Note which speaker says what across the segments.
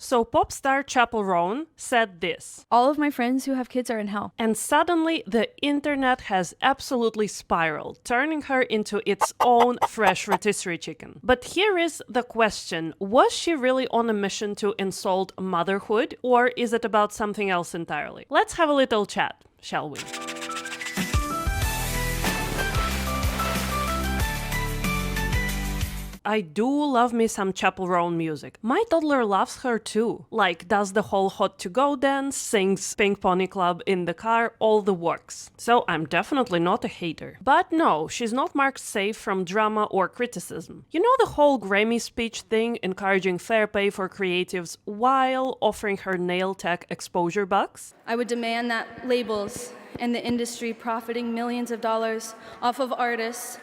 Speaker 1: So pop star Chappell Roan said this.
Speaker 2: All of my friends who have kids are in hell.
Speaker 1: And suddenly the internet has absolutely spiraled, turning her into its own fresh rotisserie chicken. But here is the question. Was she really on a mission to insult motherhood, or is it about something else entirely? Let's have a little chat, shall we? I do love me some Chappell Roan music. My toddler loves her too. Like, does the whole hot to go dance, sings Pink Pony Club in the car, all the works. So I'm definitely not a hater. But no, she's not marked safe from drama or criticism. You know the whole Grammy speech thing, encouraging fair pay for creatives while offering her nail tech exposure bucks?
Speaker 3: I would demand that labels and the industry profiting millions of dollars off of artists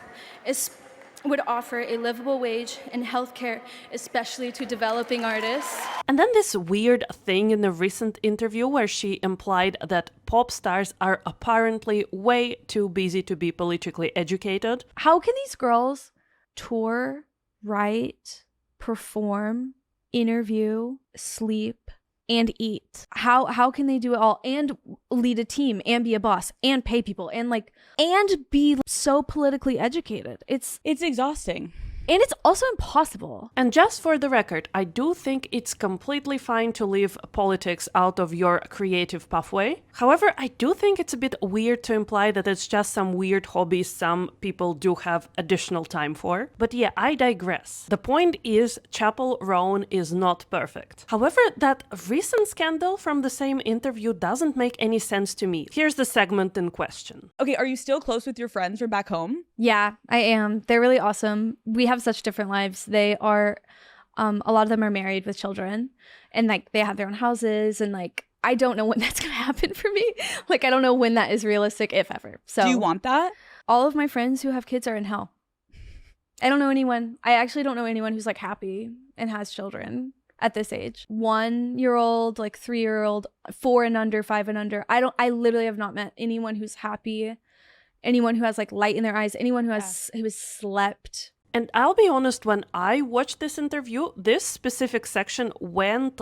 Speaker 3: would offer a livable wage and healthcare, especially to developing artists.
Speaker 1: And then this weird thing in a recent interview where she implied that pop stars are apparently way too busy to be politically educated.
Speaker 2: How can these girls tour, write, perform, interview, sleep, and eat? How can they do it all and lead a team and be a boss and pay people and be so politically educated? It's
Speaker 4: exhausting.
Speaker 2: And it's also impossible.
Speaker 1: And just for the record, I do think it's completely fine to leave politics out of your creative pathway. However, I do think it's a bit weird to imply that it's just some weird hobby some people do have additional time for. But yeah, I digress. The point is, Chappell Roan is not perfect. However, that recent scandal from the same interview doesn't make any sense to me. Here's the segment in question.
Speaker 4: Okay, are you still close with your friends from back home?
Speaker 2: Yeah, I am. They're really awesome. We have such different lives. They are, a lot of them are married with children, and they have their own houses, and I don't know when that's gonna happen for me. I don't know when that is realistic, if ever. So
Speaker 4: do you want that?
Speaker 2: All of my friends who have kids are in hell. I don't know anyone. I actually don't know anyone who's happy and has children at this age. 1-year-old, 3-year-old, 4 and under, 5 and under. I literally have not met anyone who's happy, anyone who has light in their eyes, anyone who has slept.
Speaker 1: And I'll be honest, when I watched this interview, this specific section went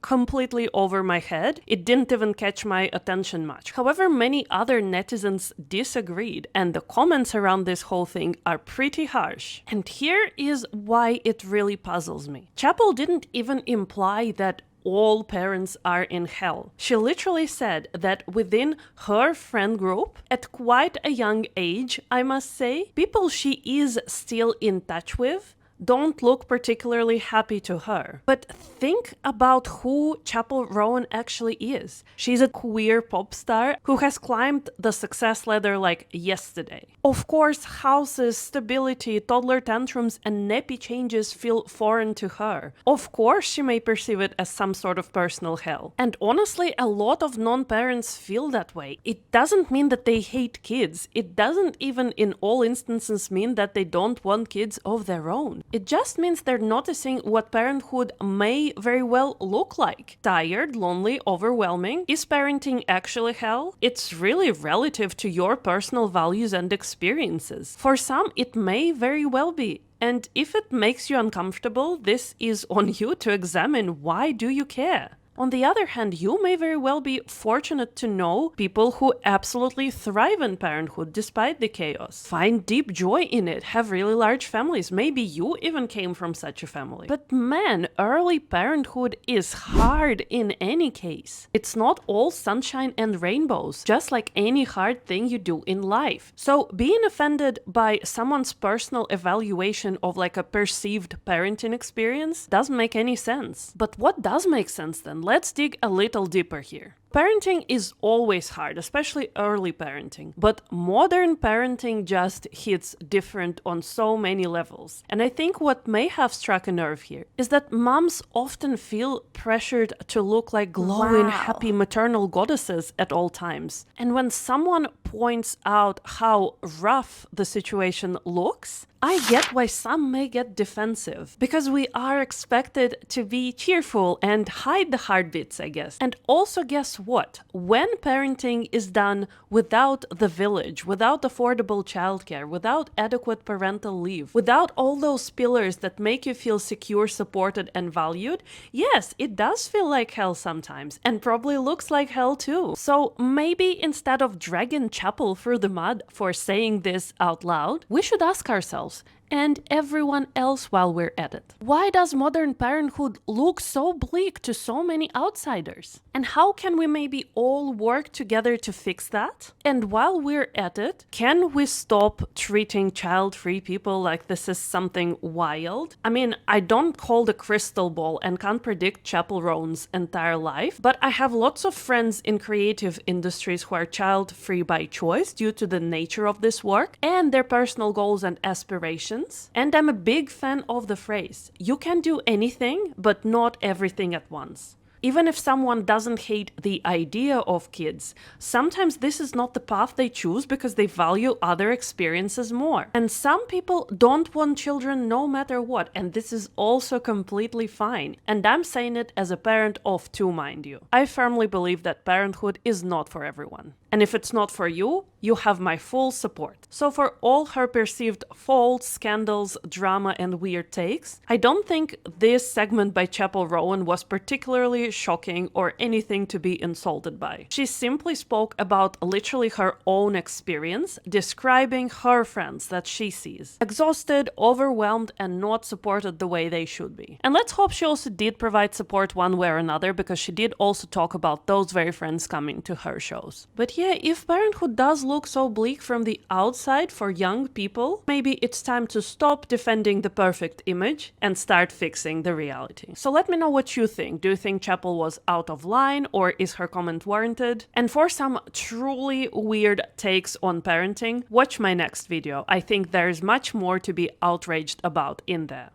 Speaker 1: completely over my head. It didn't even catch my attention much. However, many other netizens disagreed, and the comments around this whole thing are pretty harsh. And here is why it really puzzles me. Chappell didn't even imply that all parents are in hell. She literally said that within her friend group, at quite a young age, I must say, people she is still in touch with don't look particularly happy to her. But think about who Chappell Roan actually is. She's a queer pop star who has climbed the success ladder yesterday. Of course, houses, stability, toddler tantrums, and nappy changes feel foreign to her. Of course, she may perceive it as some sort of personal hell. And honestly, a lot of non-parents feel that way. It doesn't mean that they hate kids. It doesn't even in all instances mean that they don't want kids of their own. It just means they're noticing what parenthood may very well look like. Tired, lonely, overwhelming. Is parenting actually hell? It's really relative to your personal values and experiences. For some, it may very well be. And if it makes you uncomfortable, this is on you to examine why do you care. On the other hand, you may very well be fortunate to know people who absolutely thrive in parenthood despite the chaos, find deep joy in it, have really large families. Maybe you even came from such a family. But man, early parenthood is hard in any case. It's not all sunshine and rainbows, just like any hard thing you do in life. So being offended by someone's personal evaluation of a perceived parenting experience doesn't make any sense. But what does make sense then? Let's dig a little deeper here. Parenting is always hard, especially early parenting, but modern parenting just hits different on so many levels. And I think what may have struck a nerve here is that moms often feel pressured to look like glowing, happy maternal goddesses at all times. And when someone points out how rough the situation looks, I get why some may get defensive, because we are expected to be cheerful and hide the hard bits, I guess. And also, guess what? When parenting is done without the village, without affordable childcare, without adequate parental leave, without all those pillars that make you feel secure, supported, and valued, yes, it does feel like hell sometimes, and probably looks like hell too. So maybe instead of dragging Chappell through the mud for saying this out loud, we should ask ourselves, and everyone else while we're at it, why does modern parenthood look so bleak to so many outsiders? And how can we maybe all work together to fix that? And while we're at it, can we stop treating child-free people like this is something wild? I mean, I don't hold a crystal ball and can't predict Chappell Roan's entire life, but I have lots of friends in creative industries who are child-free by choice due to the nature of this work and their personal goals and aspirations. And I'm a big fan of the phrase, you can do anything, but not everything at once. Even if someone doesn't hate the idea of kids, sometimes this is not the path they choose because they value other experiences more. And some people don't want children no matter what, and this is also completely fine. And I'm saying it as a parent of two, mind you. I firmly believe that parenthood is not for everyone. And if it's not for you, you have my full support. So for all her perceived faults, scandals, drama, and weird takes, I don't think this segment by Chappell Roan was particularly shocking or anything to be insulted by. She simply spoke about literally her own experience, describing her friends that she sees exhausted, overwhelmed, and not supported the way they should be. And let's hope she also did provide support one way or another, because she did also talk about those very friends coming to her shows. But yeah, if parenthood does look so bleak from the outside for young people, maybe it's time to stop defending the perfect image and start fixing the reality. So let me know what you think. Do you think Chappell was out of line, or is her comment warranted? And for some truly weird takes on parenting, watch my next video. I think there's much more to be outraged about in there.